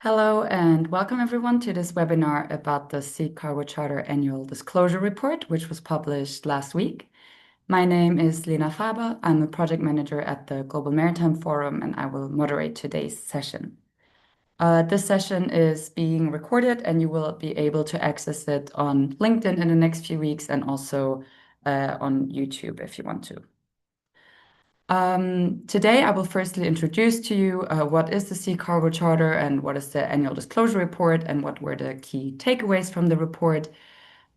Hello and welcome everyone to this webinar about the Sea Cargo Charter Annual Disclosure Report, which was published last week. My name is Lena Faber. I'm a project manager at the Global Maritime Forum, and I will moderate today's session. This session is being recorded, and you will be able to access it on LinkedIn in the next few weeks and also on YouTube if you want to. Today, I will firstly introduce to you what is the Sea Cargo Charter and what is the annual disclosure report and what were the key takeaways from the report.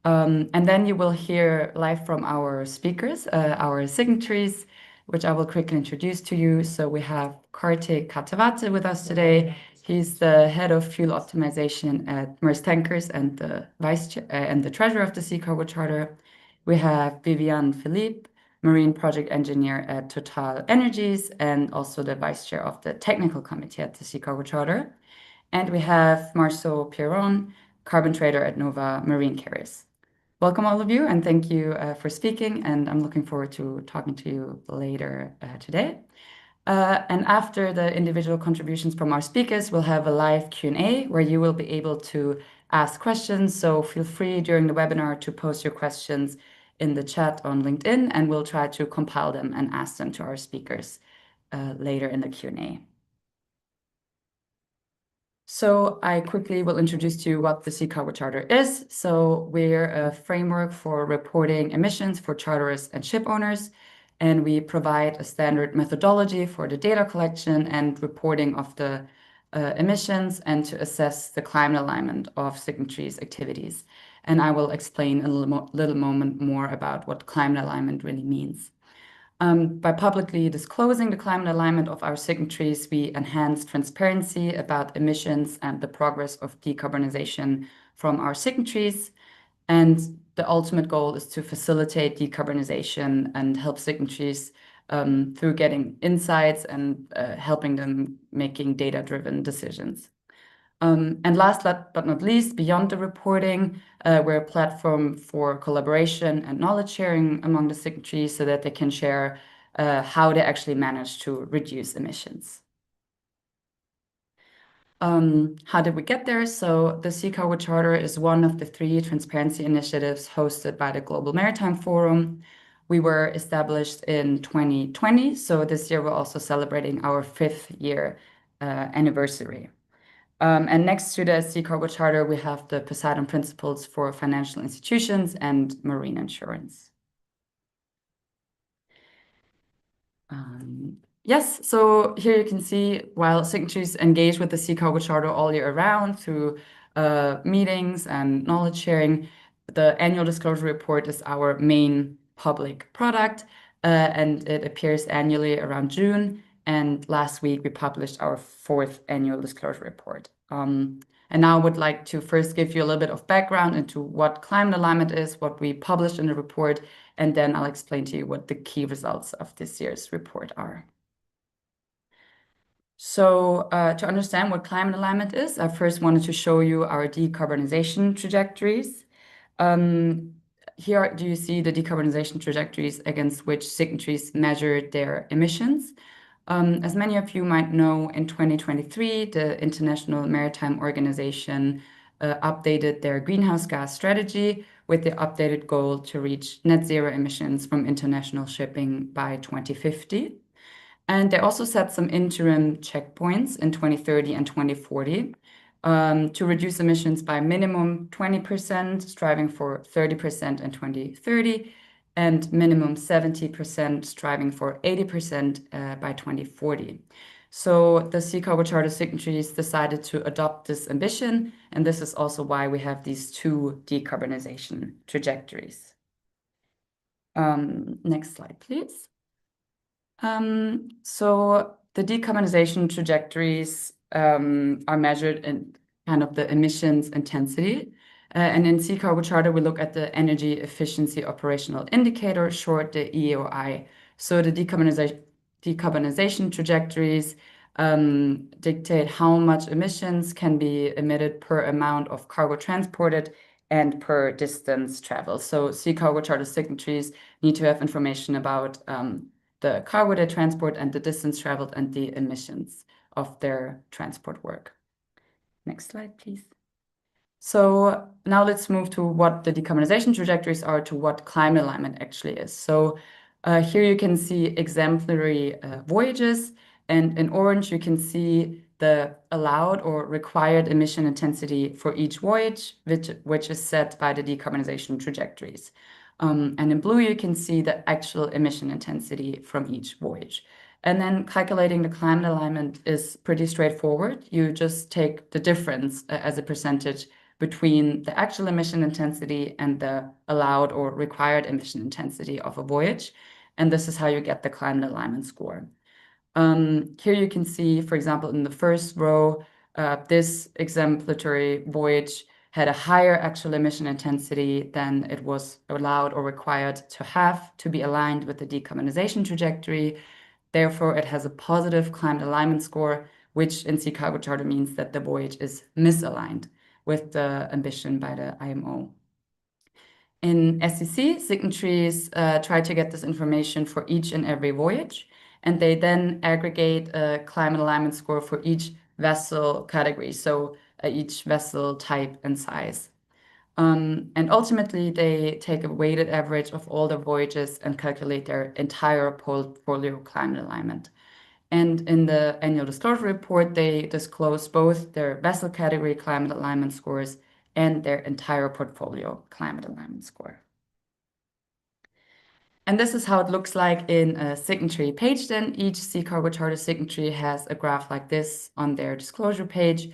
And then you will hear live from our speakers, our signatories, which I will quickly introduce to you. So we have Kartik Katavate with us today. He's the head of fuel optimization at Maersk Tankers and the and the treasurer of the Sea Cargo Charter. We have Viviane Philippe, marine project engineer at Total Energies and also the vice chair of the technical committee at the Sea Cargo Charter. And we have Marceau Pierron, carbon trader at Nova Marine Carriers. Welcome all of you, and thank you for speaking, and I'm looking forward to talking to you later today. And after the individual contributions from our speakers, we'll have a live Q&A where you will be able to ask questions. So feel free during the webinar to post your questions in the chat on LinkedIn, and we'll try to compile them and ask them to our speakers later in the Q&A. So I quickly will introduce to you what the Sea Cargo Charter is. So we're a framework for reporting emissions for charterers and ship owners, and we provide a standard methodology for the data collection and reporting of the emissions and to assess the climate alignment of signatories' activities. And I will explain a little moment more about what climate alignment really means. By publicly disclosing the climate alignment of our signatories, we enhance transparency about emissions and the progress of decarbonization from our signatories. And the ultimate goal is to facilitate decarbonization and help signatories through getting insights and helping them making data-driven decisions. And last but not least, beyond the reporting, we're a platform for collaboration and knowledge sharing among the signatories so that they can share how they actually manage to reduce emissions. How did we get there? So the Sea Cargo Charter is one of the 3 transparency initiatives hosted by the Global Maritime Forum. We were established in 2020, so this year we're also celebrating our 5th year anniversary. And next to the Sea Cargo Charter, we have the Poseidon Principles for Financial Institutions and Marine Insurance. Yes, so here you can see while signatories engage with the Sea Cargo Charter all year round through meetings and knowledge sharing, the annual disclosure report is our main public product, and it appears annually around June. And last week we published our 4th annual disclosure report. And now I would like to first give you a little bit of background into what climate alignment is, what we published in the report, and then I'll explain to you what the key results of this year's report are. So to understand what climate alignment is, I first wanted to show you our decarbonization trajectories. Here do you see the decarbonization trajectories against which signatories measured their emissions? As many of you might know, in 2023, the International Maritime Organization updated their greenhouse gas strategy with the updated goal to reach net zero emissions from international shipping by 2050. And they also set some interim checkpoints in 2030 and 2040 to reduce emissions by minimum 20%, striving for 30% in 2030, and minimum 70%, striving for 80% by 2040. So the Sea Cargo Charter signatories decided to adopt this ambition, and this is also why we have these 2 decarbonization trajectories. Next slide, please. So the decarbonization trajectories are measured in kind of the emissions intensity. And in Sea Cargo Charter, we look at the Energy Efficiency Operational Indicator, short the EEOI. So the decarbonization trajectories dictate how much emissions can be emitted per amount of cargo transported and per distance traveled. So Sea Cargo Charter signatories need to have information about the cargo they transport and the distance traveled and the emissions of their transport work. Next slide, please. So now let's move to what the decarbonization trajectories are, to what climate alignment actually is. So here you can see exemplary voyages, and in orange you can see the allowed or required emission intensity for each voyage, which is set by the decarbonization trajectories. And in blue you can see the actual emission intensity from each voyage. And then calculating the climate alignment is pretty straightforward. You just take the difference as a percentage between the actual emission intensity and the allowed or required emission intensity of a voyage. And this is how you get the climate alignment score. Here you can see, for example, in the first row, this exemplary voyage had a higher actual emission intensity than it was allowed or required to have to be aligned with the decarbonization trajectory. Therefore, it has a positive climate alignment score, which in Sea Cargo Charter means that the voyage is misaligned with the ambition by the IMO. In SEC, signatories try to get this information for each and every voyage, and they then aggregate a climate alignment score for each vessel category, so each vessel type and size. And ultimately, they take a weighted average of all the voyages and calculate their entire portfolio climate alignment. And in the annual disclosure report, they disclose both their vessel category climate alignment scores and their entire portfolio climate alignment score. And this is how it looks like in a signatory page. Then each Sea Cargo Charter signatory has a graph like this on their disclosure page.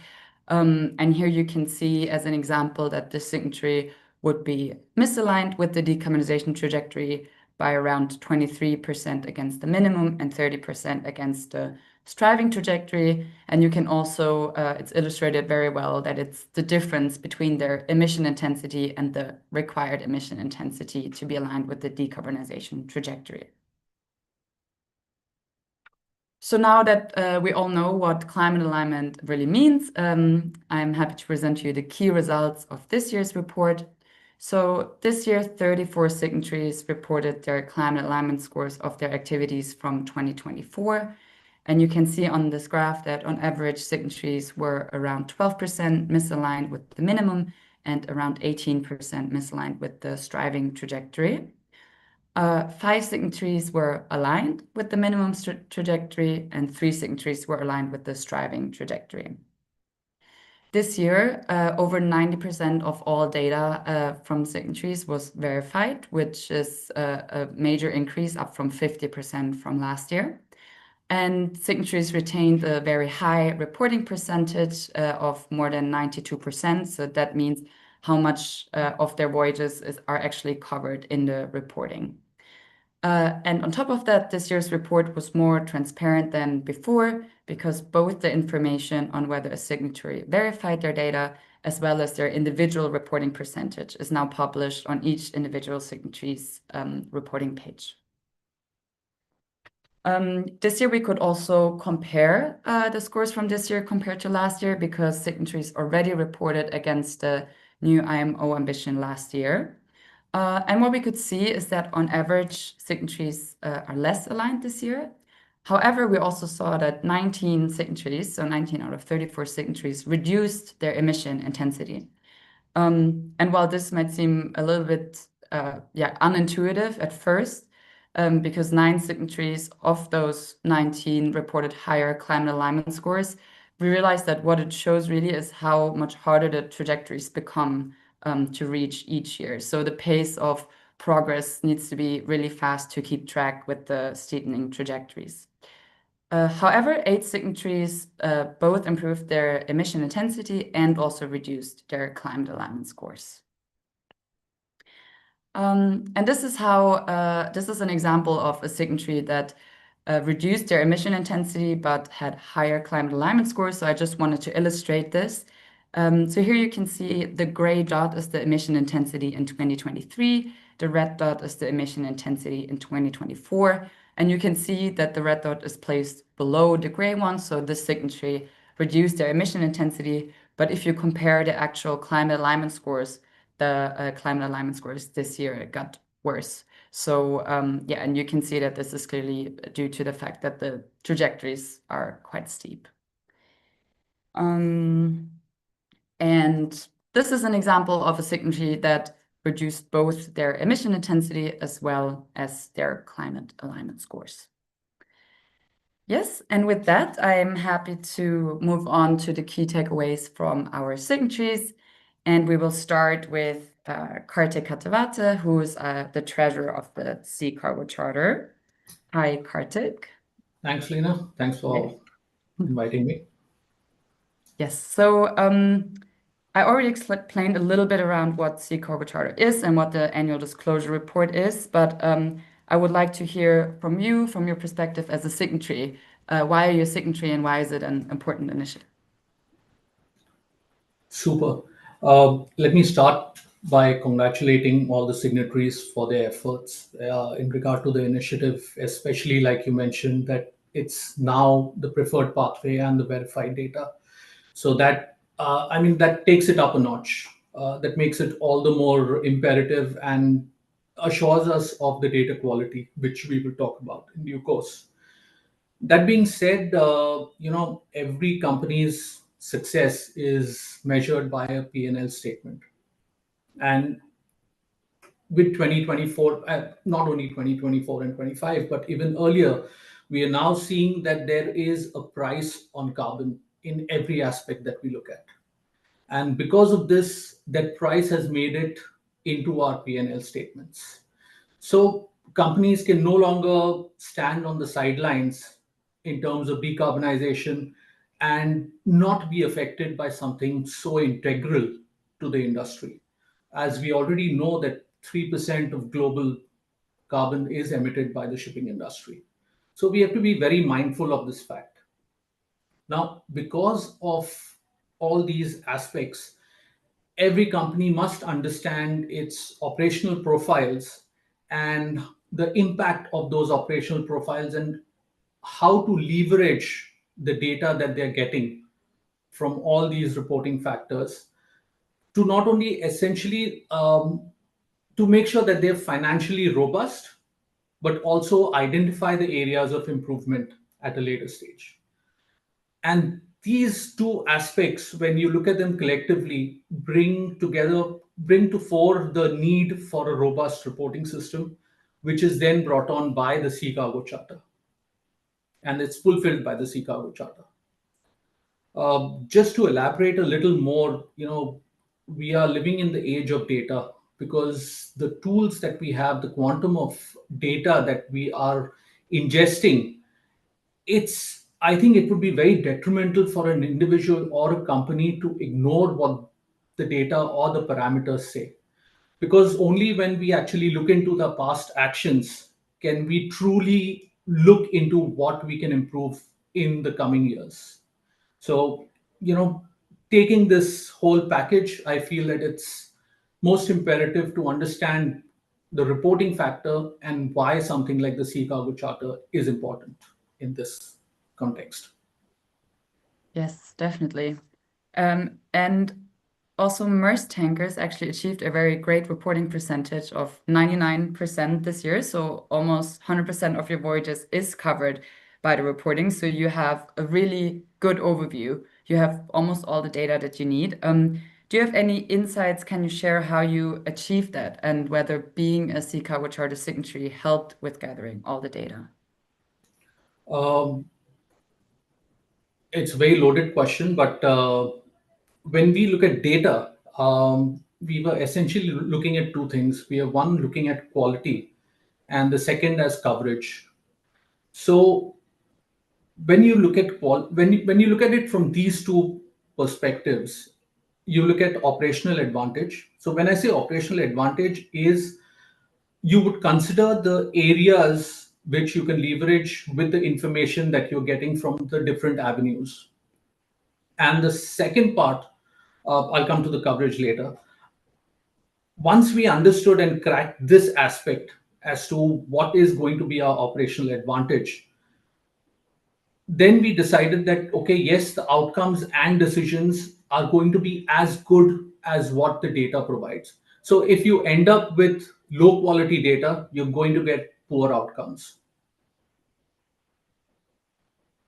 And here you can see as an example that the signatory would be misaligned with the decarbonization trajectory by around 23% against the minimum and 30% against the striving trajectory. And you can also, it's illustrated very well that it's the difference between their emission intensity and the required emission intensity to be aligned with the decarbonization trajectory. So now that we all know what climate alignment really means, I'm happy to present to you the key results of this year's report. So this year, 34 signatories reported their climate alignment scores of their activities from 2024. And you can see on this graph that on average, signatories were around 12% misaligned with the minimum and around 18% misaligned with the striving trajectory. 5 signatories were aligned with the minimum trajectory, and 3 signatories were aligned with the striving trajectory. This year, over 90% of all data from signatories was verified, which is a major increase, up from 50% from last year. And signatories retained a very high reporting percentage of more than 92%. So that means how much of their voyages are actually covered in the reporting. And on top of that, this year's report was more transparent than before because both the information on whether a signatory verified their data as well as their individual reporting percentage is now published on each individual signatory's reporting page. This year, we could also compare the scores from this year compared to last year because signatories already reported against the new IMO ambition last year. And what we could see is that on average, signatories are less aligned this year. However, we also saw that 19 signatories, so 19 out of 34 signatories, reduced their emission intensity. And while this might seem a little bit unintuitive at first, because 9 signatories of those 19 reported higher climate alignment scores, we realized that what it shows really is how much harder the trajectories become to reach each year. So the pace of progress needs to be really fast to keep track with the steepening trajectories. However, 8 signatories both improved their emission intensity and also reduced their climate alignment scores. And this is how this is an example of a signatory that reduced their emission intensity but had higher climate alignment scores. So I just wanted to illustrate this. So here you can see the gray dot is the emission intensity in 2023. The red dot is the emission intensity in 2024. And you can see that the red dot is placed below the gray one. So this signatory reduced their emission intensity. But if you compare the actual climate alignment scores, the climate alignment scores this year got worse. So yeah, and you can see that this is clearly due to the fact that the trajectories are quite steep. And this is an example of a signatory that reduced both their emission intensity as well as their climate alignment scores. Yes, and with that, I'm happy to move on to the key takeaways from our signatories. And we will start with Kartik Katavate, who is the treasurer of the Sea Cargo Charter. Hi, Kartik. Thanks, Lena. Thanks for inviting me. Yes, so I already explained a little bit around what Sea Cargo Charter is and what the annual disclosure report is, but I would like to hear from you, from your perspective as a signatory. Why are you a signatory and why is it an important initiative? Super. Let me start by congratulating all the signatories for their efforts in regard to the initiative, especially like you mentioned, that it's now the preferred pathway and the verified data. So that, that takes it up a notch. That makes it all the more imperative and assures us of the data quality, which we will talk about in due course. That being said, every company's success is measured by a P&L statement. And with 2024, not only 2024 and 25, but even earlier, we are now seeing that there is a price on carbon in every aspect that we look at. And because of this, that price has made it into our P&L statements. So companies can no longer stand on the sidelines in terms of decarbonization and not be affected by something so integral to the industry. As we already know that 3% of global carbon is emitted by the shipping industry. So we have to be very mindful of this fact. Now, because of all these aspects, every company must understand its operational profiles and the impact of those operational profiles and how to leverage the data that they're getting from all these reporting factors to not only essentially to make sure that they're financially robust, but also identify the areas of improvement at a later stage. And these two aspects, when you look at them collectively, bring to fore the need for a robust reporting system, which is then brought on by the Sea Cargo Charter. And it's fulfilled by the Sea Cargo Charter. Just to elaborate a little more, we are living in the age of data because the tools that we have, the quantum of data that we are ingesting, I think it would be very detrimental for an individual or a company to ignore what the data or the parameters say. Because only when we actually look into the past actions can we truly look into what we can improve in the coming years. So, taking this whole package, I feel that it's most imperative to understand the reporting factor and why something like the Sea Cargo Charter is important in this context. Yes, definitely. And also, Maersk tankers actually achieved a very great reporting percentage of 99% this year. So almost 100% of your voyages is covered by the reporting. So you have a really good overview. You have almost all the data that you need. Do you have any insights? Can you share how you achieved that and whether being a Sea Cargo Charter signatory helped with gathering all the data? Um, it's a very loaded question, but when we look at data, we were essentially looking at two things. We are one looking at quality, and the second as coverage. So when you look at when you look at it from these two perspectives, you look at operational advantage. So when I say operational advantage is you would consider the areas which you can leverage with the information that you're getting from the different avenues. And the second part, I'll come to the coverage later. Once we understood and cracked this aspect as to what is going to be our operational advantage, then we decided that, okay, yes, the outcomes and decisions are going to be as good as what the data provides. So if you end up with low quality data, you're going to get poor outcomes.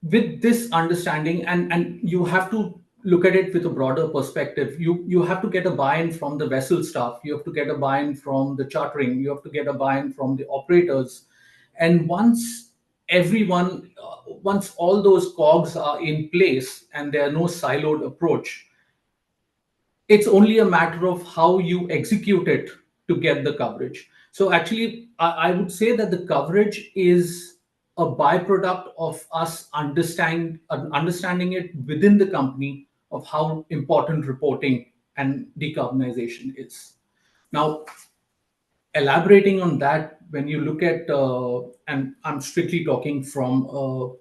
With this understanding, and you have to look at it with a broader perspective. You have to get a buy-in from the vessel staff. You have to get a buy-in from the chartering. You have to get a buy-in from the operators. And once all those cogs are in place and there are no siloed approach, it's only a matter of how you execute it to get the coverage. So actually, I would say that the coverage is a byproduct of us understanding it within the company of how important reporting and decarbonization is. Now, elaborating on that, when you look at, and I'm strictly talking from a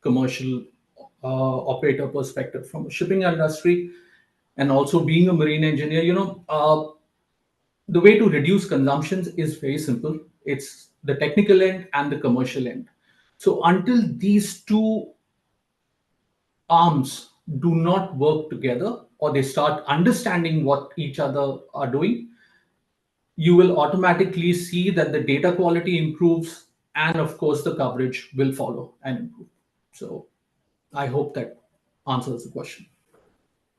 commercial operator perspective, from a shipping industry, and also being a marine engineer, the way to reduce consumptions is very simple. It's the technical end and the commercial end. So until these two arms do not work together or they start understanding what each other are doing, you will automatically see that the data quality improves, and of course the coverage will follow and improve. So I hope that answers the question.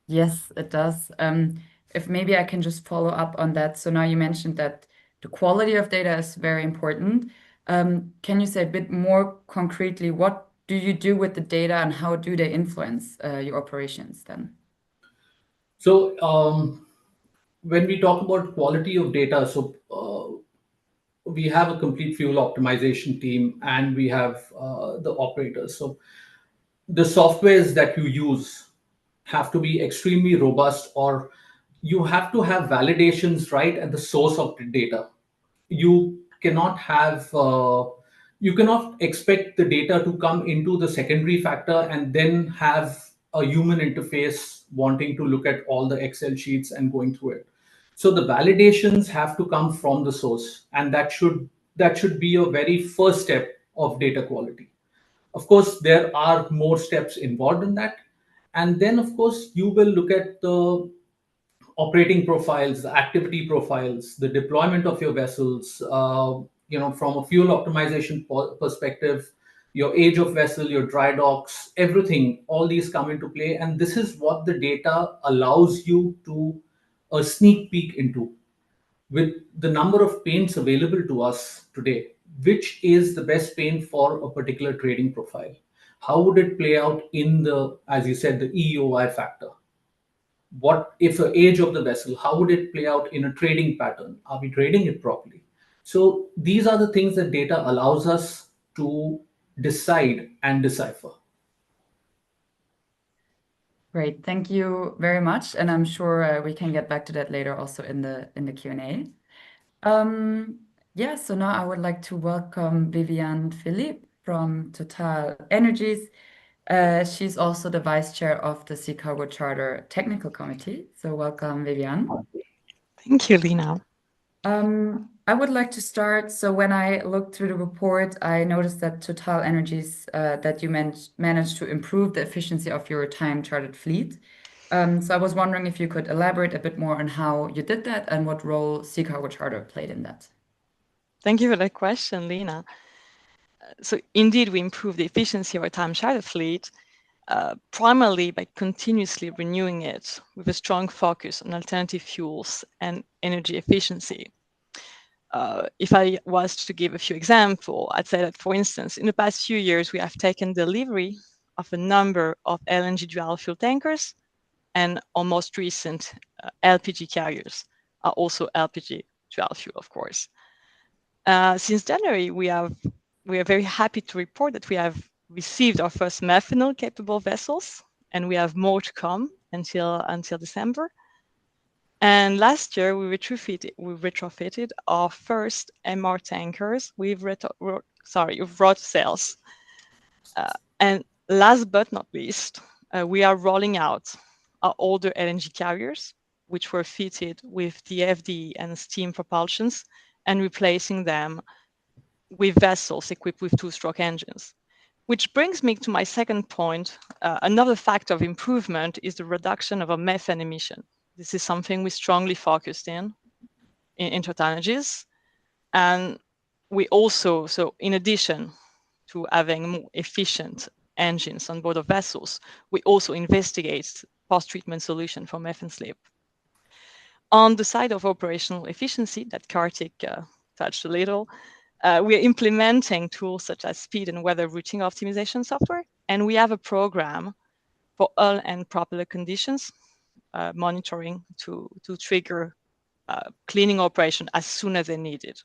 Yes, it does. If maybe I can just follow up on that. So now you mentioned that the quality of data is very important. Can you say a bit more concretely, what do you do with the data and how do they influence your operations then? So when we talk about quality of data, so we have a complete fuel optimization team and we have the operators. So the softwares that you use have to be extremely robust, or you have to have validations right at the source of the data. You cannot have you cannot expect the data to come into the secondary factor and then have a human interface wanting to look at all the Excel sheets and going through it. So the validations have to come from the source, and that should be a very first step of data quality. Of course, there are more steps involved in that. And then, of course, you will look at the operating profiles, the activity profiles, the deployment of your vessels, from a fuel optimization perspective, your age of vessel, your dry docks, everything, all these come into play. And this is what the data allows you to a sneak peek into. With the number of paints available to us today, which is the best paint for a particular trading profile? How would it play out in the, as you said, the EOI factor? What if the age of the vessel, how would it play out in a trading pattern? Are we trading it properly? So these are the things that data allows us to decide and decipher. Great, thank you very much, and I'm sure we can get back to that later also in the Q&A. Yeah, so now I would like to welcome Viviane Philippe from Total Energies. She's also the vice chair of the Sea Cargo Charter Technical Committee. So welcome, Viviane. Thank you, Lina. I would like to start. So when I looked through the report, I noticed that Total Energies, that you managed to improve the efficiency of your time-chartered fleet. So I was wondering if you could elaborate a bit more on how you did that and what role Sea Cargo Charter played in that. Thank you for that question, Lina. So indeed, we improved the efficiency of our time-chartered fleet, primarily by continuously renewing it with a strong focus on alternative fuels and energy efficiency. If I was to give a few examples, I'd say that, for instance, in the past few years, we have taken delivery of a number of LNG dual fuel tankers, and our most recent LPG carriers are also LPG dual fuel, of course. Since January, we are very happy to report that we have received our first methanol-capable vessels, and we have more to come until December. And last year, we retrofitted our first MR tankers with rod sails. And last but not least, we are rolling out our older LNG carriers, which were fitted with DFD and steam propulsions, and replacing them with vessels equipped with two-stroke engines. Which brings me to my second point. Another factor of improvement is the reduction of our methane emission. This is something we strongly focused in Total Energies. And we also, so in addition to having more efficient engines on board of vessels, we also investigate post-treatment solution for methane slip. On the side of operational efficiency that Kartik touched a little, we are implementing tools such as speed and weather routing optimization software, and we have a program for hull and propeller conditions monitoring to trigger cleaning operation as soon as they're needed.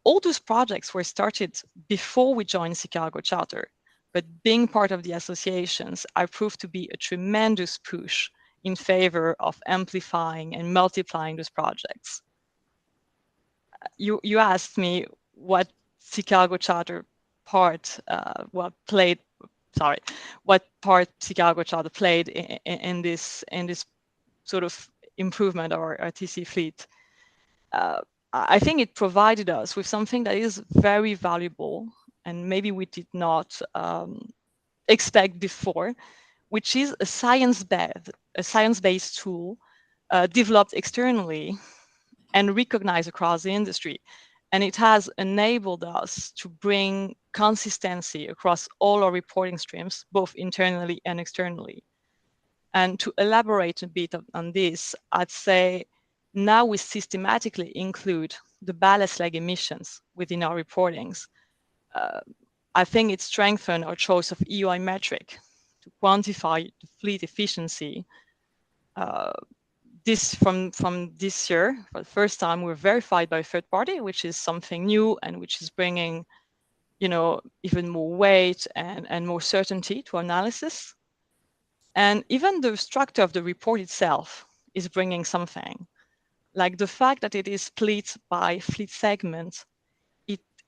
All those projects were started before we joined Sea Cargo Charter, but being part of the associations, I proved to be a tremendous push in favor of amplifying and multiplying those projects. You asked me what Sea Cargo Charter part what part Sea Cargo Charter played in this sort of improvement of our TC fleet. I think it provided us with something that is very valuable and maybe we did not expect before, which is a science-based tool developed externally and recognized across the industry. And it has enabled us to bring consistency across all our reporting streams, both internally and externally. And to elaborate a bit on this, I'd say now we systematically include the ballast leg emissions within our reportings. I think it strengthened our choice of EOI metric to quantify the fleet efficiency. From this year, for the first time, we're verified by a third party, which is something new and which is bringing, even more weight and more certainty to analysis. And even the structure of the report itself is bringing something, like the fact that it is split by fleet segment.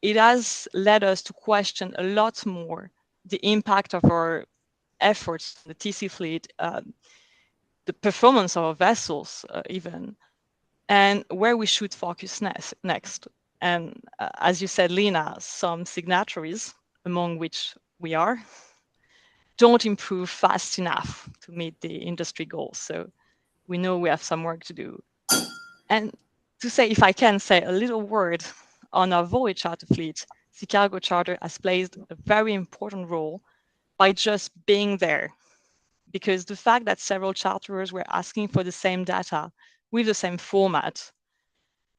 It has led us to question a lot more the impact of our efforts, the TC fleet, the performance of our vessels even, and where we should focus next. And as you said, Lena, some signatories, among which we are, don't improve fast enough to meet the industry goals. So we know we have some work to do. And to say, if I can say a little word on our voyage charter fleet, Sea Cargo Charter has played a very important role by just being there. Because the fact that several charterers were asking for the same data with the same format,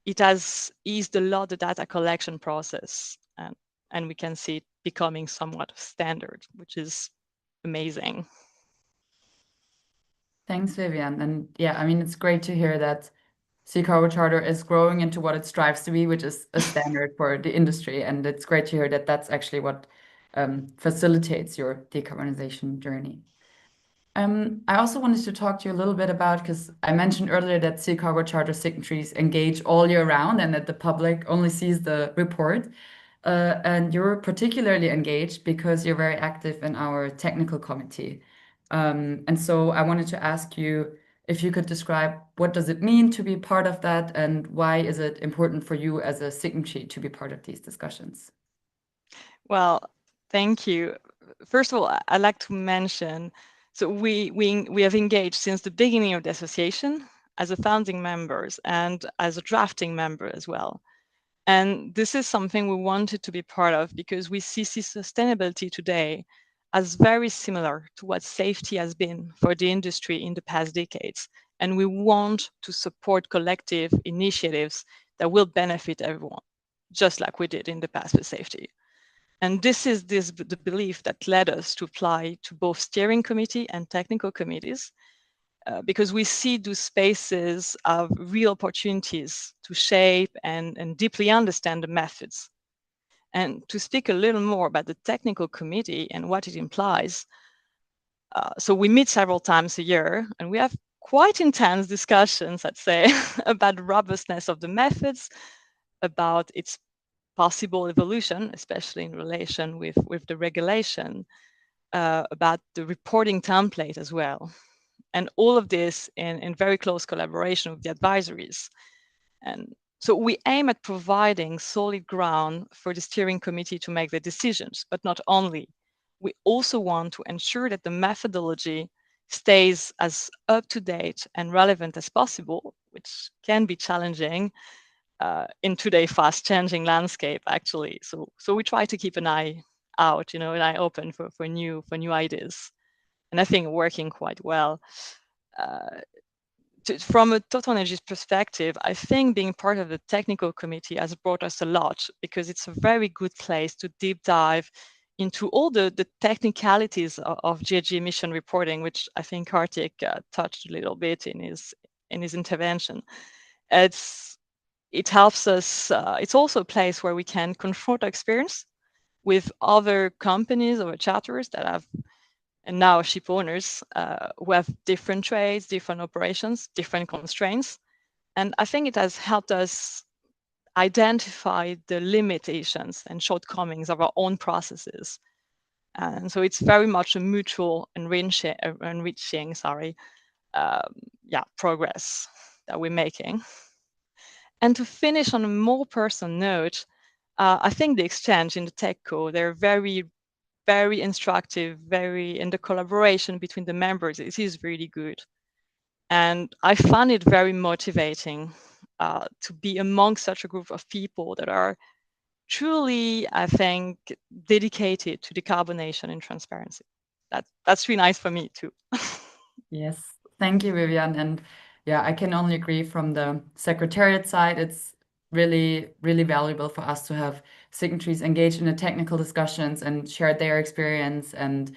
it has eased a lot the data collection process. And we can see it becoming somewhat standard, which is amazing. Thanks, Vivian. And yeah, I mean, it's great to hear that Sea Cargo Charter is growing into what it strives to be, which is a standard for the industry. And it's great to hear that that's actually what facilitates your decarbonization journey. I also wanted to talk to you a little bit about, because I mentioned earlier that Sea Cargo Charter signatories engage all year round and that the public only sees the report. And you're particularly engaged because you're very active in our technical committee. And so I wanted to ask you if you could describe what does it mean to be part of that and why is it important for you as a signatory to be part of these discussions? Well, thank you. First of all, I'd like to mention, so we have engaged since the beginning of the association as a founding members and as a drafting member as well. And this is something we wanted to be part of because we see sustainability today as very similar to what safety has been for the industry in the past decades. And we want to support collective initiatives that will benefit everyone, just like we did in the past with safety. And this is the belief that led us to apply to both steering committee and technical committees, because we see those spaces of real opportunities to shape and deeply understand the methods. And to speak a little more about the technical committee and what it implies, so we meet several times a year and we have quite intense discussions, I'd say, about the robustness of the methods, about its possible evolution, especially in relation with the regulation, about the reporting template as well. And all of this in very close collaboration with the advisories. And so we aim at providing solid ground for the steering committee to make the decisions, but not only. We also want to ensure that the methodology stays as up to date and relevant as possible, which can be challenging in today's fast changing landscape, actually. So we try to keep an eye out, and I open for new ideas, and I think working quite well. From a Total Energies perspective, I think being part of the technical committee has brought us a lot, because it's a very good place to deep dive into all the technicalities of GHG emission reporting, which I think Kartik touched a little bit in his intervention. It helps us. It's also a place where we can confront our experience with other companies or charters that have, and now ship owners who have different trades, different operations, different constraints. And I think it has helped us identify the limitations and shortcomings of our own processes. And so it's very much a mutual enriching progress that we're making. And to finish on a more personal note, I think the exchange in the TechCo, they're very, very instructive, and the collaboration between the members, it is really good. And I find it very motivating to be among such a group of people that are truly, I think, dedicated to decarbonation and transparency. That's really nice for me too. Yes, thank you, Vivian. And yeah, I can only agree from the Secretariat side. It's really, really valuable for us to have signatories engaged in the technical discussions and share their experience, and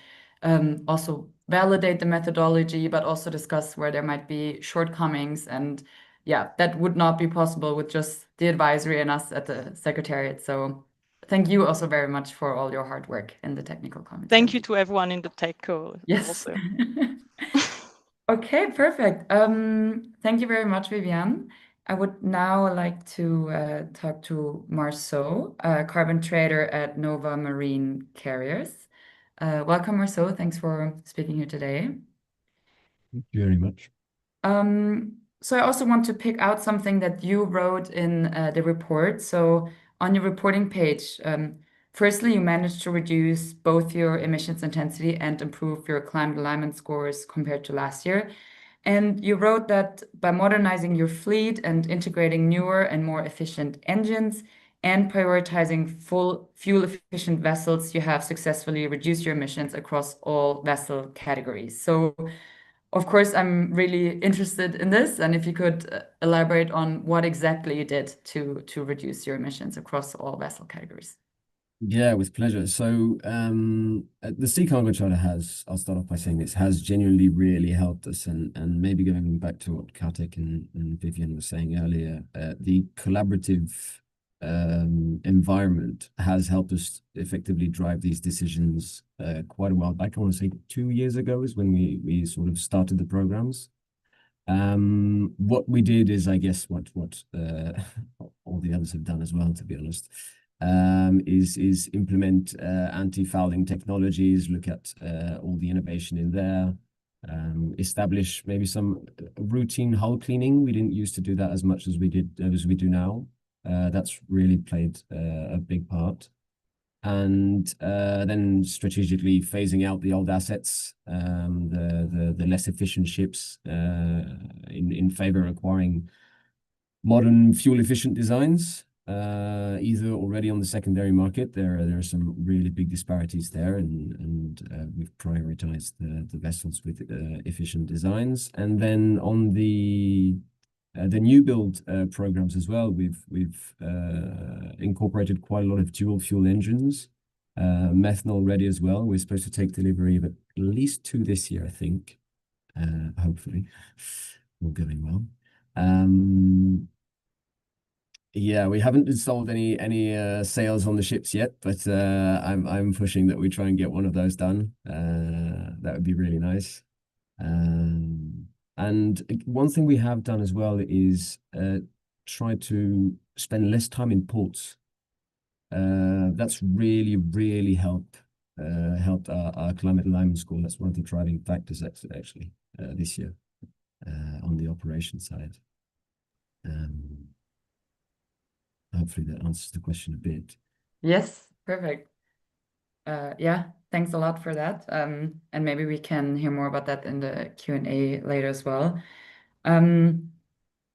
also validate the methodology, but also discuss where there might be shortcomings. And yeah, that would not be possible with just the advisory and us at the Secretariat. So thank you also very much for all your hard work in the technical committee. Thank you to everyone in the TechCo Yes. also. Okay, perfect. Thank you very much, Viviane. I would now like to talk to Marceau, a carbon trader at Nova Marine Carriers. Welcome, Marceau. Thanks for speaking here today. Thank you very much. So I also want to pick out something that you wrote in the report. So on your reporting page, firstly, you managed to reduce both your emissions intensity and improve your climate alignment scores compared to last year. And you wrote that by modernizing your fleet and integrating newer and more efficient engines and prioritizing full fuel-efficient vessels, you have successfully reduced your emissions across all vessel categories. So, of course, I'm really interested in this, and if you could elaborate on what exactly you did to reduce your emissions across all vessel categories. Yeah, with pleasure. So the Sea Cargo Charter I'll start off by saying this, has genuinely really helped us. And maybe going back to what Kartik and Vivian were saying earlier, the collaborative environment has helped us effectively drive these decisions quite a while back. I want to say 2 years ago is when we sort of started the programs. What we did is, I guess, what all the others have done as well, to be honest, is implement anti-fouling technologies, look at all the innovation in there, establish maybe some routine hull cleaning. We didn't used to do that as much as we do now. That's really played a big part. And then strategically phasing out the old assets, the less efficient ships, in favor of acquiring modern fuel-efficient designs, either already on the secondary market. There are some really big disparities there, and we've prioritized the vessels with efficient designs. And then on the new build programs as well, we've incorporated quite a lot of dual fuel engines, methanol ready as well. We're supposed to take delivery of at least 2 this year, I think. Hopefully, all going well. Yeah, we haven't installed any sails on the ships yet, but I'm pushing that we try and get one of those done. That would be really nice. And one thing we have done as well is try to spend less time in ports. That's really helped our climate alignment score. That's one of the driving factors actually this year on the operation side. Hopefully that answers the question a bit. Yes, perfect. Yeah, thanks a lot for that. And maybe we can hear more about that in the Q&A later as well.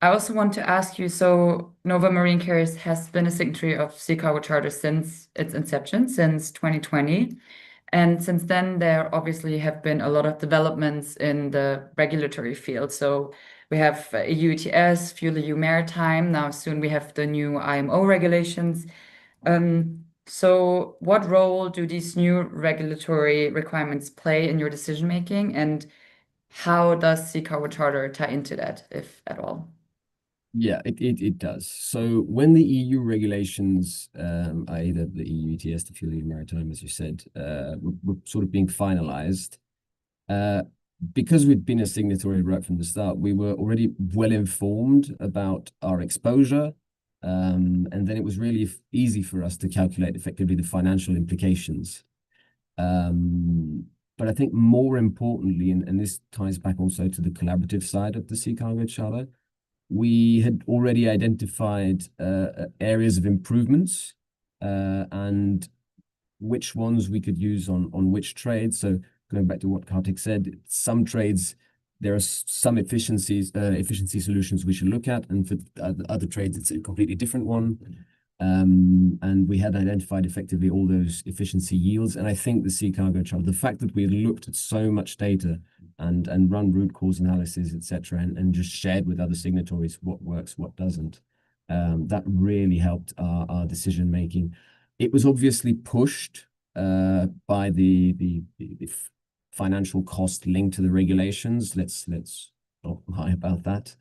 I also want to ask you, so Nova Marine Carriers has been a signatory of Sea Cargo Charter since its inception, since 2020. And since then, there obviously have been a lot of developments in the regulatory field. So we have EU ETS, Fuel EU Maritime. Now soon we have the new IMO regulations. So what role do these new regulatory requirements play in your decision making, and how does Sea Cargo Charter tie into that, if at all? Yeah, it does. So when the EU regulations, i.e. the EU ETS, the Fuel EU Maritime, as you said, were sort of being finalized, because we'd been a signatory right from the start, we were already well informed about our exposure, and then it was really easy for us to calculate effectively the financial implications. But I think more importantly, and this ties back also to the collaborative side of the Sea Cargo Charter, we had already identified areas of improvements and which ones we could use on which trades. So going back to what Kartik said, some trades, there are some efficiency solutions we should look at, and for other trades, it's a completely different one. And we had identified effectively all those efficiency yields. And I think the Sea Cargo Charter, the fact that we had looked at so much data and run root cause analysis, etc., and just shared with other signatories what works, what doesn't, that really helped our decision making. It was obviously pushed by the financial cost linked to the regulations. Let's not lie about that.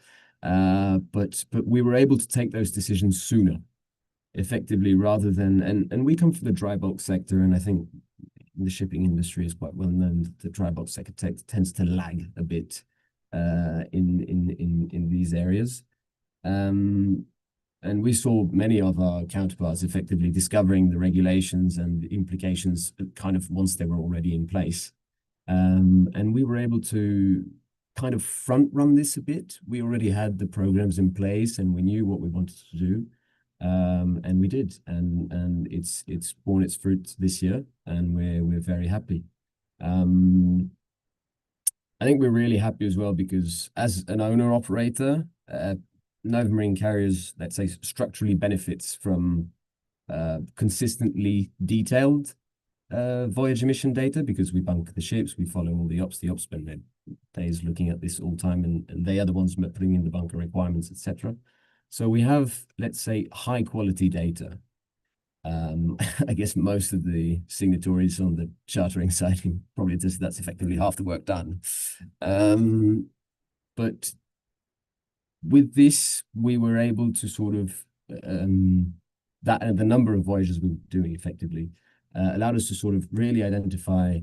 But we were able to take those decisions sooner, effectively, rather than, and we come from the dry bulk sector, and I think the shipping industry is quite well known that the dry bulk sector tends to lag a bit in these areas. And we saw many of our counterparts effectively discovering the regulations and the implications kind of once they were already in place. And we were able to kind of front run this a bit. We already had the programs in place and we knew what we wanted to do. And we did, and it's borne its fruit this year, and we're very happy. I think we're really happy as well because as an owner operator, Nova Marine Carriers, let's say, structurally benefits from consistently detailed voyage emission data because we bunker the ships, we follow all the ops spend their days looking at this all the time, and they are the ones putting in the bunker requirements, etc. So we have, let's say, high quality data. I guess most of the signatories on the chartering side can probably just, that's effectively half the work done. But with this, we were able to sort of, that and the number of voyages we were doing effectively allowed us to sort of really identify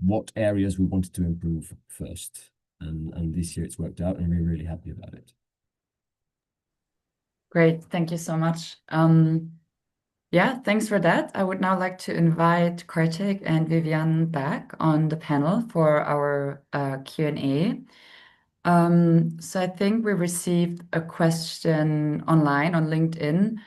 what areas we wanted to improve first. And this year it's worked out, and we're really happy about it. Great, thank you so much. Yeah, thanks for that. I would now like to invite Kartik and Vivian back on the panel for our Q&A. So I think we received a question online on LinkedIn.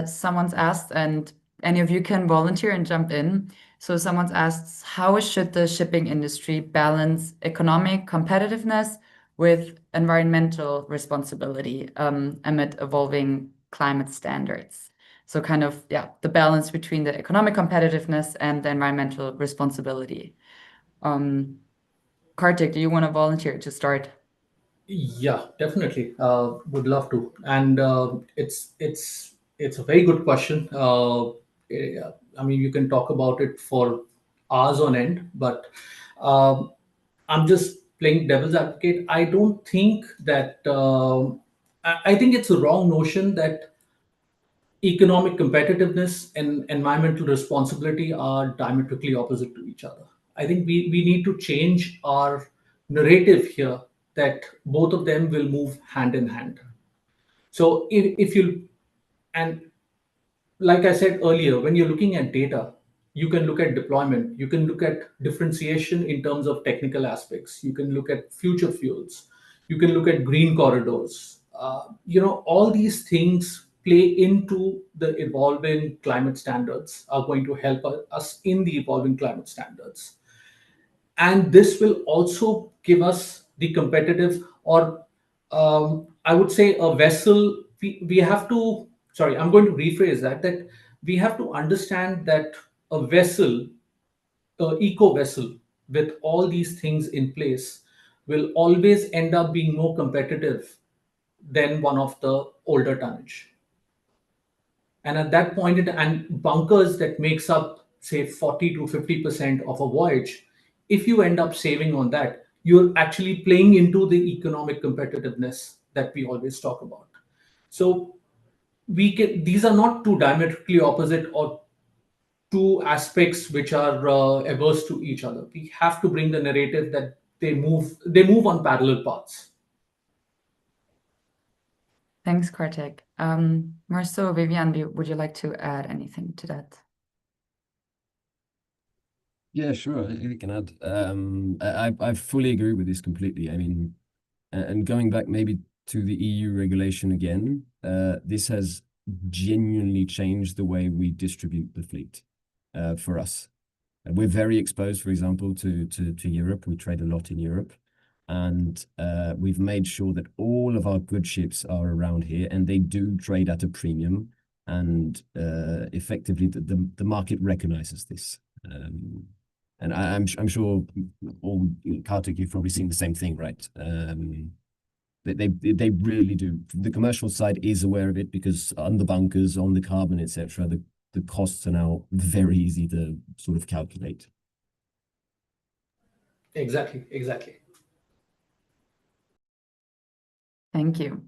Someone's asked, and any of you can volunteer and jump in. So someone's asked, how should the shipping industry balance economic competitiveness with environmental responsibility amid evolving climate standards? So kind of, yeah, the balance between the economic competitiveness and the environmental responsibility. Kartik, do you want to volunteer to start? Yeah, definitely. Would love to. And it's a very good question. I mean, you can talk about it for hours on end, but I'm just playing devil's advocate. I don't think that I think it's a wrong notion that economic competitiveness and environmental responsibility are diametrically opposite to each other. I think we need to change our narrative here that both of them will move hand in hand. So if you, and like I said earlier, when you're looking at data, you can look at deployment, you can look at differentiation in terms of technical aspects, you can look at future fuels, you can look at green corridors. All these things play into the evolving climate standards, are going to help us in the evolving climate standards. And this will also give us the competitive, or I would say a vessel, we have to, sorry, I'm going to rephrase that we have to understand that a vessel, a eco vessel with all these things in place will always end up being more competitive than one of the older tonnage. And at that point, and bunkers that makes up, say, 40 to 50% of a voyage, if you end up saving on that, you're actually playing into the economic competitiveness that we always talk about. So these are not two diametrically opposite or two aspects which are averse to each other. We have to bring the narrative that they move on parallel paths. Thanks, Kartik. Marceau, Viviane, would you like to add anything to that? Yeah, sure. I can add. I fully agree with this completely. I mean, and going back maybe to the EU regulation again, this has genuinely changed the way we distribute the fleet for us. We're very exposed, for example, to Europe. We trade a lot in Europe, and we've made sure that all of our good ships are around here, and they do trade at a premium. And effectively, the market recognizes this. And I'm sure all Kartik, you've probably seen the same thing, right? They really do. The commercial side is aware of it because on the bunkers, on the carbon, etc., the costs are now very easy to sort of calculate. Exactly. Thank you.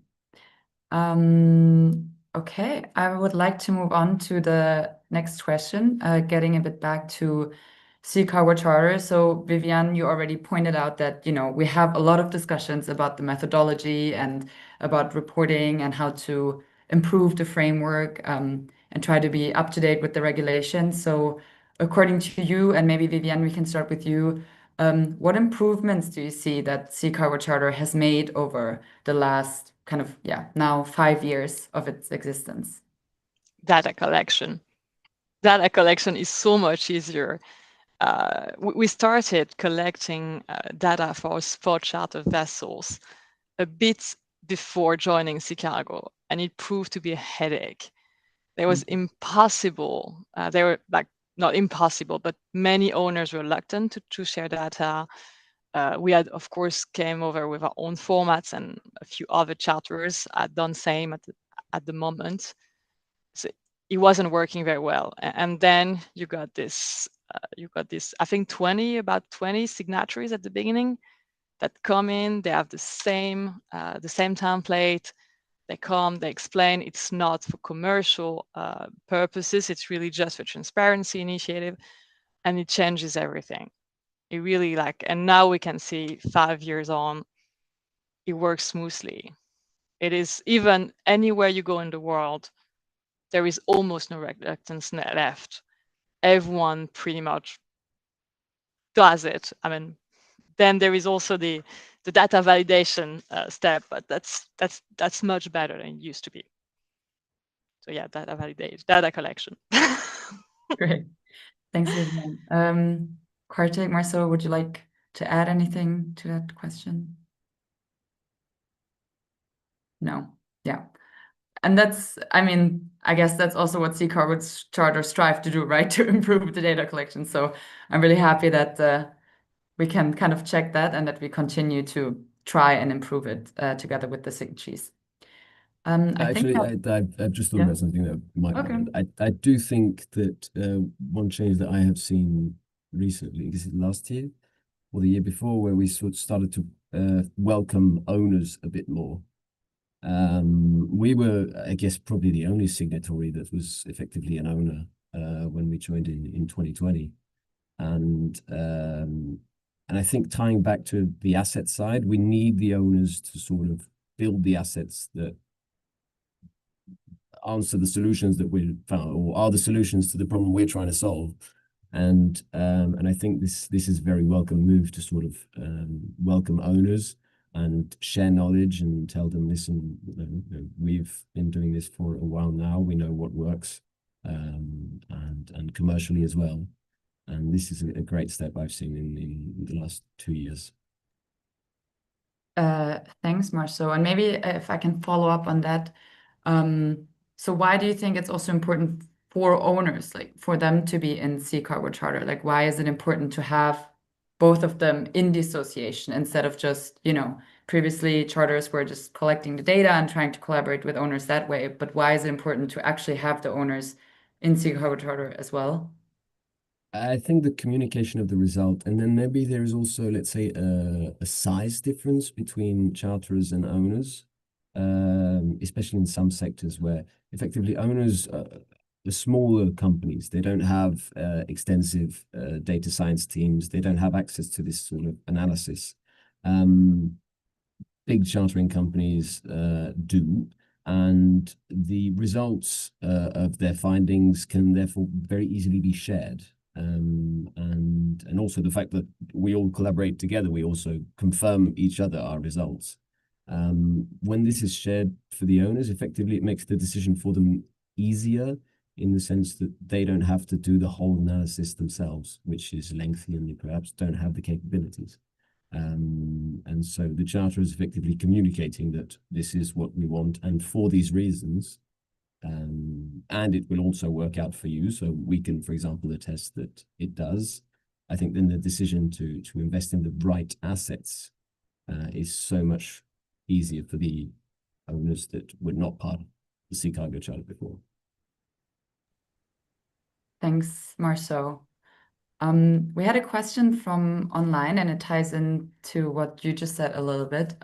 Okay, I would like to move on to the next question, getting a bit back to Sea Cargo Charter. So, Viviane, you already pointed out that, we have a lot of discussions about the methodology and about reporting and how to improve the framework and try to be up to date with the regulations. So, according to you, and maybe Viviane, we can start with you. What improvements do you see that Sea Cargo Charter has made over the last now 5 years of its existence? Data collection. Data collection is so much easier. We started collecting data for charter vessels a bit before joining Sea Cargo, and it proved to be a headache. There was impossible. They were not impossible, but many owners were reluctant to share data. We had, of course, came over with our own formats, and a few other charterers had done same at the moment. So it wasn't working very well. And then you got this, I think about 20 signatories at the beginning that come in. They have the same template. They come, they explain it's not for commercial purposes. It's really just for transparency initiative, and it changes everything. It really and now we can see 5 years on, it works smoothly. It is even anywhere you go in the world, there is almost no reluctance left. Everyone pretty much does it. I mean, then there is also the data validation step, but that's much better than it used to be. So yeah, data validation, data collection. Great. Thanks, Viviane. Kartik, Marceau, would you like to add anything to that question? No. Yeah. And I guess that's also what Sea Cargo Charter strive to do, right? To improve the data collection. So I'm really happy that we can kind of check that and that we continue to try and improve it together with the signatories. Actually, I've just thought about something that might happen. I do think that one change that I have seen recently, this is last year or the year before, where we sort of started to welcome owners a bit more. We were, I guess, probably the only signatory that was effectively an owner when we joined in 2020. And I think tying back to the asset side, we need the owners to sort of build the assets that answer the solutions that we found, or are the solutions to the problem we're trying to solve. And I think this is a very welcome move to sort of welcome owners and share knowledge and tell them, listen, we've been doing this for a while now. We know what works, and commercially as well. And this is a great step I've seen in the last 2 years. Thanks, Marceau. And maybe if I can follow up on that. So why do you think it's also important for owners, like for them to be in Sea Cargo Charter? Like, why is it important to have both of them in the association instead of just, previously charters were just collecting the data and trying to collaborate with owners that way. But why is it important to actually have the owners in Sea Cargo Charter as well? I think the communication of the result, and then maybe there is also, let's say, a size difference between charterers and owners, especially in some sectors where effectively owners, the smaller companies, they don't have extensive data science teams. They don't have access to this sort of analysis. Big chartering companies do, and the results of their findings can therefore very easily be shared. And also the fact that we all collaborate together, we also confirm each other our results. When this is shared for the owners, effectively it makes the decision for them easier in the sense that they don't have to do the whole analysis themselves, which is lengthy and they perhaps don't have the capabilities. And so the charter is effectively communicating that this is what we want, and for these reasons, and it will also work out for you. So we can, for example, attest that it does. I think then the decision to invest in the right assets is so much easier for the owners that were not part of the Sea Cargo Charter before. Thanks, Marceau. We had a question from online, and it ties into what you just said a little bit.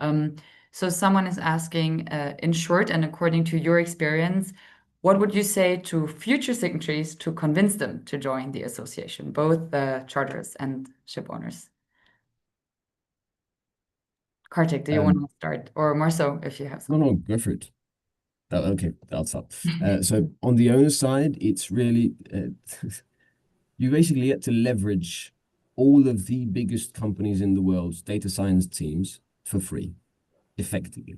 So someone is asking, in short, and according to your experience, what would you say to future signatories to convince them to join the association, both the charters and ship owners? Kartik, do you want to start? Or Marceau, if you have something. No, go for it. Okay, that's up. So on the owner side, it's really you basically get to leverage all of the biggest companies in the world's data science teams for free, effectively.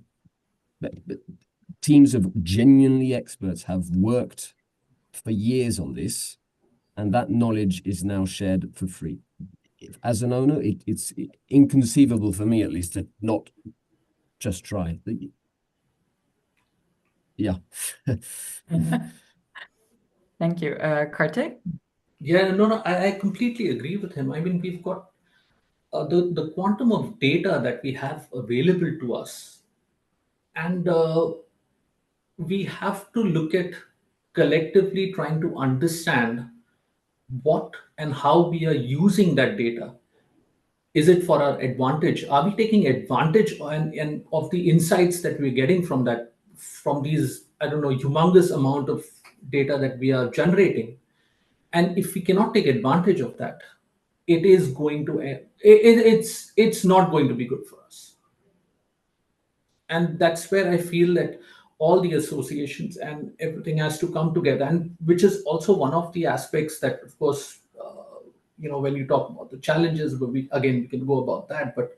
But teams of genuinely experts have worked for years on this, and that knowledge is now shared for free. As an owner, it's inconceivable for me, at least, to not just try. Yeah. Thank you. Kartik? Yeah, no, I completely agree with him. I mean, we've got the quantum of data that we have available to us, and we have to look at collectively trying to understand what and how we are using that data. Is it for our advantage? Are we taking advantage and of the insights that we're getting from that, from these, I don't know, humongous amount of data that we are generating? And if we cannot take advantage of that, it is going to it's not going to be good for us. And that's where I feel that all the associations and everything has to come together, and which is also one of the aspects that, of course, when you talk about the challenges, but we can go about that. But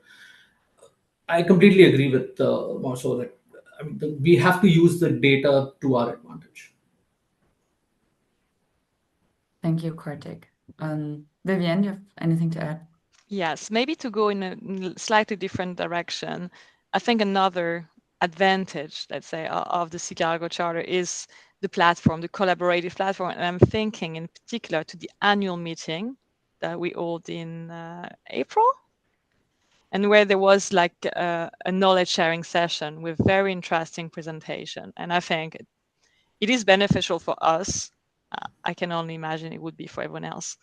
I completely agree with Marceau that, I mean, we have to use the data to our advantage. Thank you, Kartik. Vivienne, you have anything to add? Yes, maybe to go in a slightly different direction. I think another advantage, let's say, of the Sea Cargo Charter is the platform, the collaborative platform. And I'm thinking in particular to the annual meeting that we held in April, and where there was like a knowledge sharing session with very interesting presentation. And I think it is beneficial for us. I can only imagine it would be for everyone else.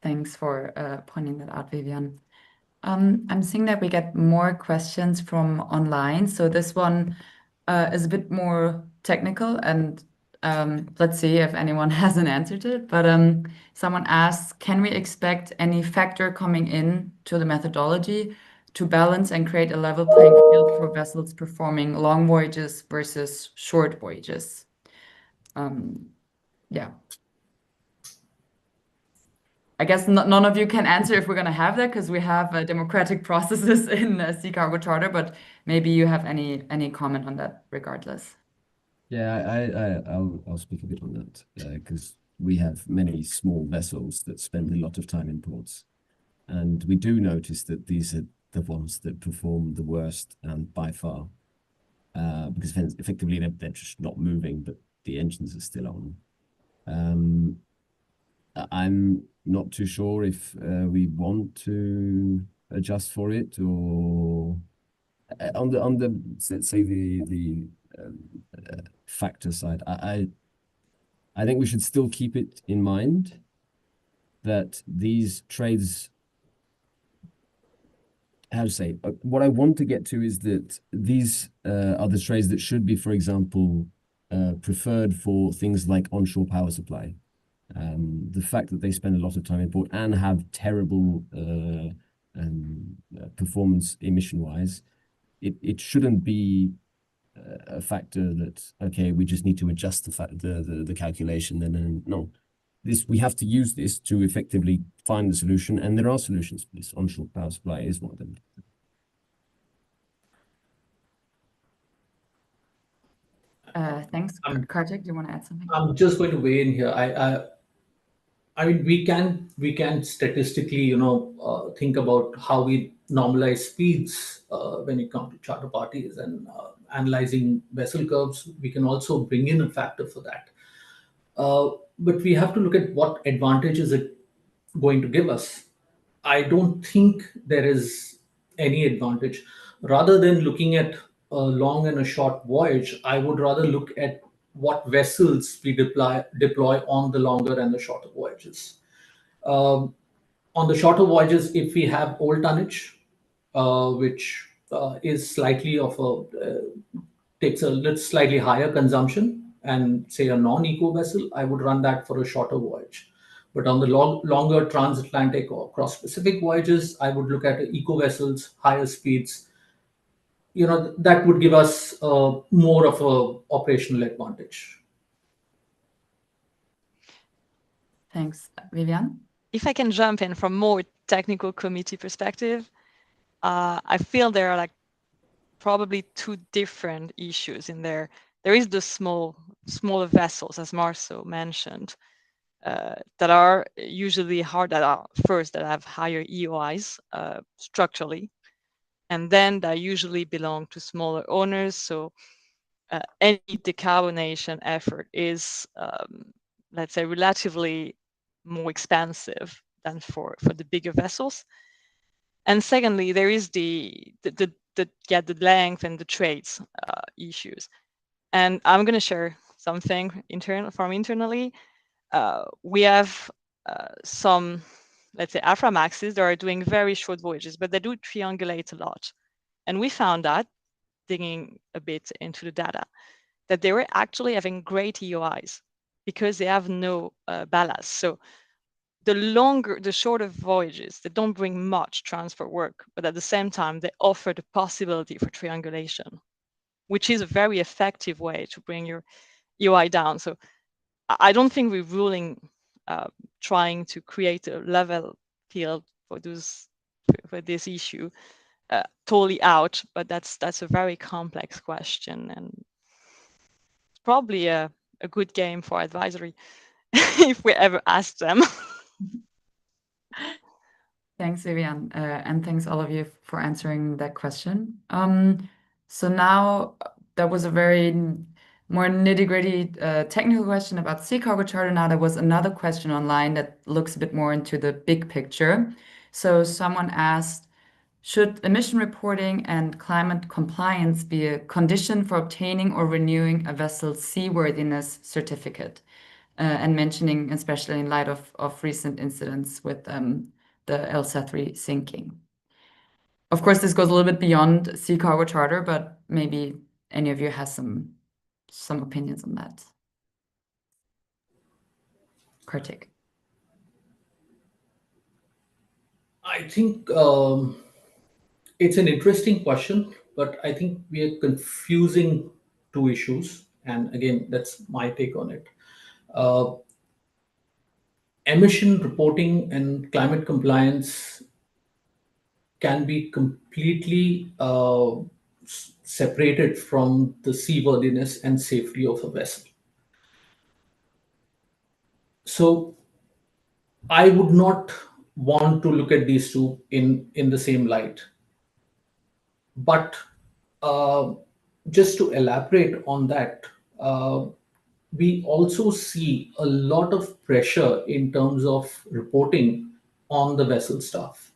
Thanks for pointing that out, Vivian. I'm seeing that we get more questions from online. So this one is a bit more technical, and let's see if anyone has an answer to it. But someone asks, can we expect any factor coming in to the methodology to balance and create a level playing field for vessels performing long voyages versus short voyages? Yeah. I guess none of you can answer if we're going to have that, because we have democratic processes in the Sea Cargo Charter, but maybe you have any comment on that regardless. Yeah, I'll speak a bit on that because we have many small vessels that spend a lot of time in ports. And we do notice that these are the ones that perform the worst and by far, because effectively they're just not moving, but the engines are still on. I'm not too sure if we want to adjust for it, or on the let's say the factor side. I think we should still keep it in mind that these trades, how to say, what I want to get to is that these are the trades that should be, for example, preferred for things like onshore power supply. The fact that they spend a lot of time in port and have terrible performance emission-wise, it shouldn't be a factor that, okay, we just need to adjust the calculation. Then no, we have to use this to effectively find the solution, and there are solutions for this. Onshore power supply is one of them. Thanks. Kartik, do you want to add something? I'm just going to weigh in here. I mean, we can statistically, think about how we normalize speeds when it comes to charter parties and analyzing vessel curves. We can also bring in a factor for that. But we have to look at what advantage is it going to give us. I don't think there is any advantage. Rather than looking at a long and a short voyage, I would rather look at what vessels we deploy on the longer and the shorter voyages. On the shorter voyages, if we have old tonnage, which is slightly of takes a slightly higher consumption, and say a non-eco vessel, I would run that for a shorter voyage. But on the longer transatlantic or cross-Pacific voyages, I would look at eco vessels, higher speeds. That would give us more of a operational advantage. Thanks. Vivian? If I can jump in from more technical committee perspective, I feel there are probably two different issues in there. There is the smaller vessels, as Marceau mentioned, that are usually that have higher EOIs structurally, and then that usually belong to smaller owners. So any decarbonation effort is, let's say, relatively more expensive than for the bigger vessels. And secondly, there is the length and the trades issues. And I'm going to share something internally. We have some, let's say, Aframaxes that are doing very short voyages, but they do triangulate a lot. And we found that, digging a bit into the data, that they were actually having great EOIs because they have no ballast. So the shorter voyages, they don't bring much transport work, but at the same time, they offer the possibility for triangulation, which is a very effective way to bring your EOI down. So I don't think we're trying to create a level field for this issue totally out, but that's a very complex question, and it's probably a good game for advisory if we ever ask them. Thanks, Vivian, and thanks all of you for answering that question. So now that was a very more nitty-gritty technical question about Sea Cargo Charter. Now there was another question online that looks a bit more into the big picture. So someone asked, should emission reporting and climate compliance be a condition for obtaining or renewing a vessel's seaworthiness certificate? And mentioning, especially in light of recent incidents with the Elsa 3 sinking. Of course, this goes a little bit beyond Sea Cargo Charter, but maybe any of you has some opinions on that. Kartik. I think it's an interesting question, but I think we are confusing two issues. And again, that's my take on it. Emission reporting and climate compliance can be completely separated from the seaworthiness and safety of a vessel. So I would not want to look at these two in the same light. But just to elaborate on that, we also see a lot of pressure in terms of reporting on the vessel staff,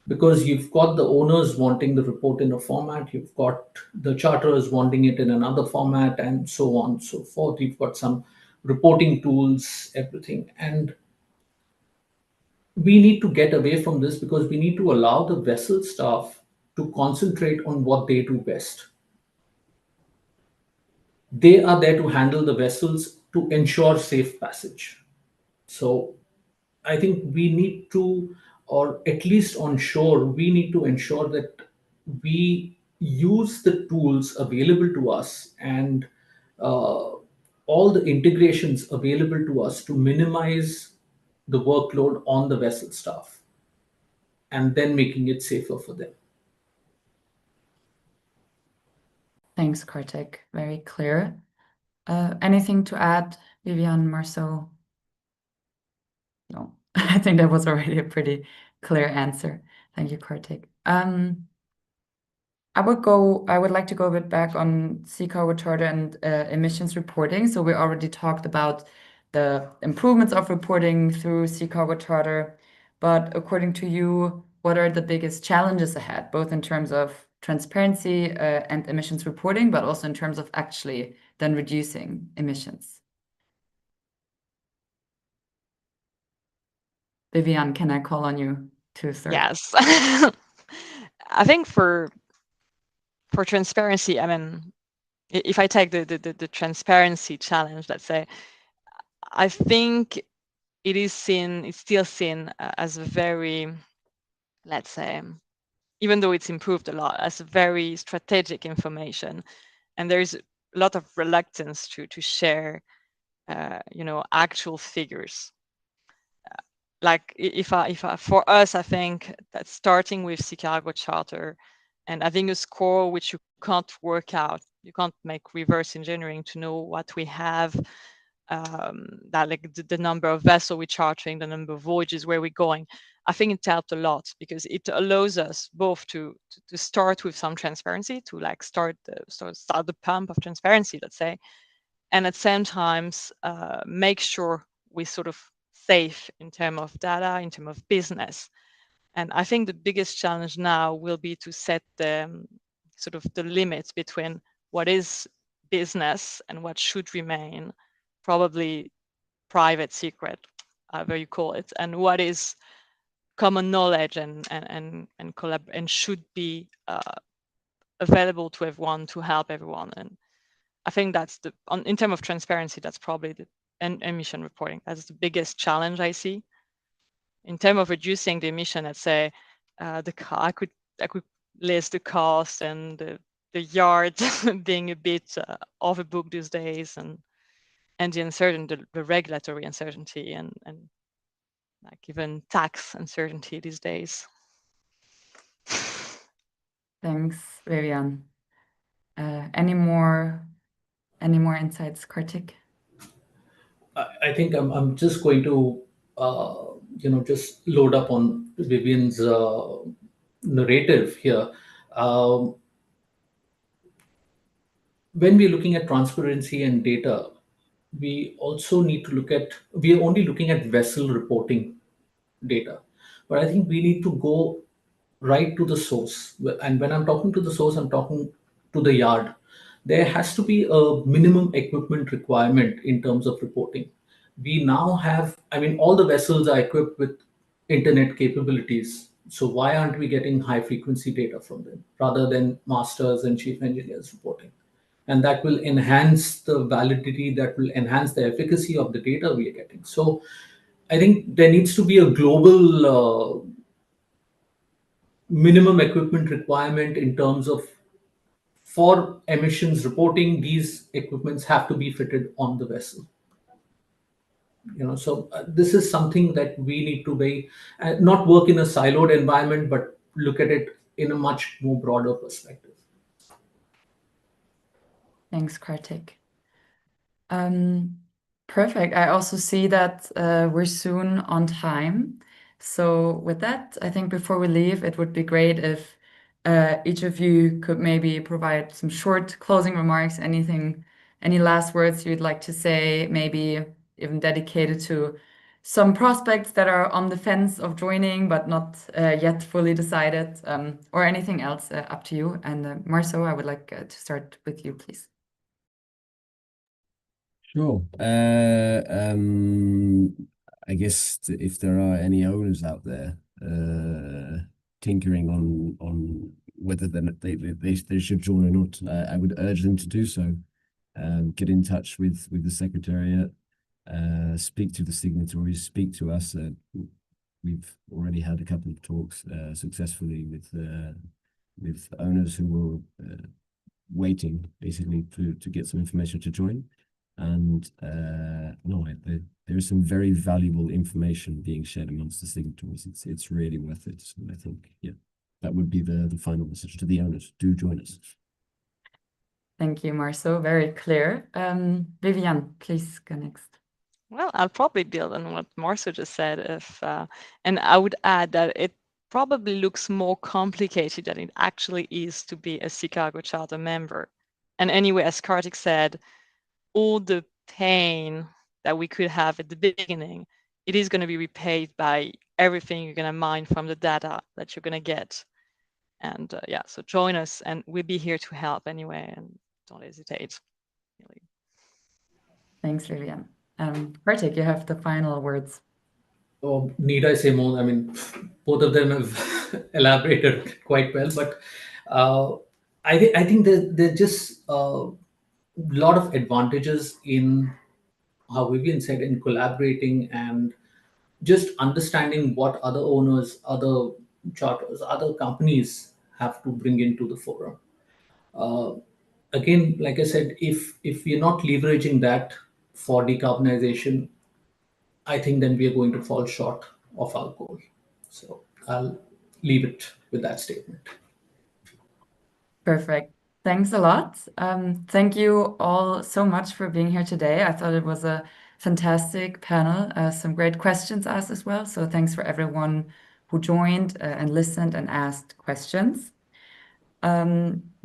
because you've got the owners wanting the report in a format, you've got the charterers wanting it in another format, and so on and so forth. You've got some reporting tools, everything. And we need to get away from this, because we need to allow the vessel staff to concentrate on what they do best. They are there to handle the vessels to ensure safe passage. So I think we need to, or at least on shore, we need to ensure that we use the tools available to us, and uh, all the integrations available to us to minimize the workload on the vessel staff, and then making it safer for them. Thanks, Kartik. Very clear. Anything to add, Vivian, Marceau? No, I think that was already a pretty clear answer. Thank you, Kartik. I would like to go a bit back on Sea Cargo Charter and emissions reporting. So we already talked about the improvements of reporting through Sea Cargo Charter, but according to you, what are the biggest challenges ahead, both in terms of transparency and emissions reporting, but also in terms of actually then reducing emissions? Vivian, can I call on you to start? Yes. I think for transparency, I mean, if I take the transparency challenge, let's say, I think it's still seen as a very, let's say, even though it's improved a lot, as a very strategic information, and there's a lot of reluctance to share, actual figures. Like if for us, I think that starting with Sea Cargo Charter and having a score which you can't work out, you can't make reverse engineering to know what we have, that like the number of vessels we're chartering, the number of voyages, where we're going. I think it helped a lot, because it allows us both to start with some transparency, to like start the pump of transparency, let's say, and at the same times make sure we sort of safe in terms of data, in terms of business. And I think the biggest challenge now will be to set the sort of the limits between what is business and what should remain probably private secret, however you call it, and what is common knowledge and collab and should be available to everyone, to help everyone. And I think that's in terms of transparency, that's probably the emission reporting. That's the biggest challenge I see. In terms of reducing the emission, let's say I could list the cost and the yard being a bit overbooked these days, and the uncertainty, the regulatory uncertainty, and like even tax uncertainty these days. Thanks, Vivian. Any more insights, Kartik? I think I'm just going to just load up on Vivian's narrative here. Um, when we're looking at transparency and data, we also need to look at, we are only looking at vessel reporting data, but I think we need to go right to the source. And when I'm talking to the source, I'm talking to the yard. There has to be a minimum equipment requirement in terms of reporting. We now have, I mean, all the vessels are equipped with internet capabilities. So why aren't we getting high frequency data from them rather than masters and chief engineers reporting? And that will enhance the validity, that will enhance the efficacy of the data we are getting. So I think there needs to be a global minimum equipment requirement in terms of, for emissions reporting, these equipments have to be fitted on the vessel. So this is something that we need to be not work in a siloed environment, but look at it in a much more broader perspective. Thanks, Kartik. Perfect. I also see that we're soon on time. So with that, I think before we leave, it would be great if each of you could maybe provide some short closing remarks, anything, any last words you'd like to say, maybe even dedicated to some prospects that are on the fence of joining but not yet fully decided, or anything else, up to you. And Marco, I would like to start with you, please. Sure. I guess if there are any owners out there tinkering on whether they should join or not, I would urge them to do so. Get in touch with the Secretariat, speak to the signatories, speak to us. We've already had a couple of talks successfully with owners who were waiting basically to get some information to join. And no, there is some very valuable information being shared amongst the signatories. It's really worth it. So I think, yeah, that would be the final message to the owners. Do join us. Thank you, Marco. Very clear. Vivian, please go next. Well, I'll probably build on what Marco just said. And I would add that it probably looks more complicated than it actually is to be a Sea Cargo Charter member. And anyway, as Kartik said, all the pain that we could have at the beginning, it is going to be repaid by everything you're going to mine from the data that you're going to get. And yeah, so join us, and we'll be here to help anyway, and don't hesitate. Really. Thanks, Vivian. Kartik, you have the final words. Oh, need I say more? I mean, both of them have elaborated quite well, but I think there's just a lot of advantages in how Vivian said, in collaborating and just understanding what other owners, other charters, other companies have to bring into the forum. Uh, Again, like I said, if we're not leveraging that for decarbonization, I think then we are going to fall short of our goal. So I'll leave it with that statement. Perfect. Thanks a lot. Thank you all so much for being here today. I thought it was a fantastic panel, some great questions asked as well. So thanks for everyone who joined and listened and asked questions.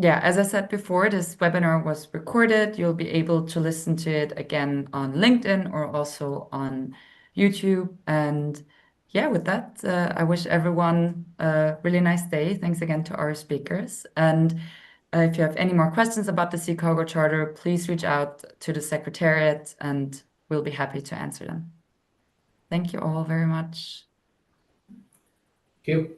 Yeah, as I said before, this webinar was recorded. You'll be able to listen to it again on LinkedIn or also on YouTube. And yeah, with that, I wish everyone a really nice day. Thanks again to our speakers. And if you have any more questions about the Sea Cargo Charter, please reach out to the Secretariat and we'll be happy to answer them. Thank you all very much. Thank you.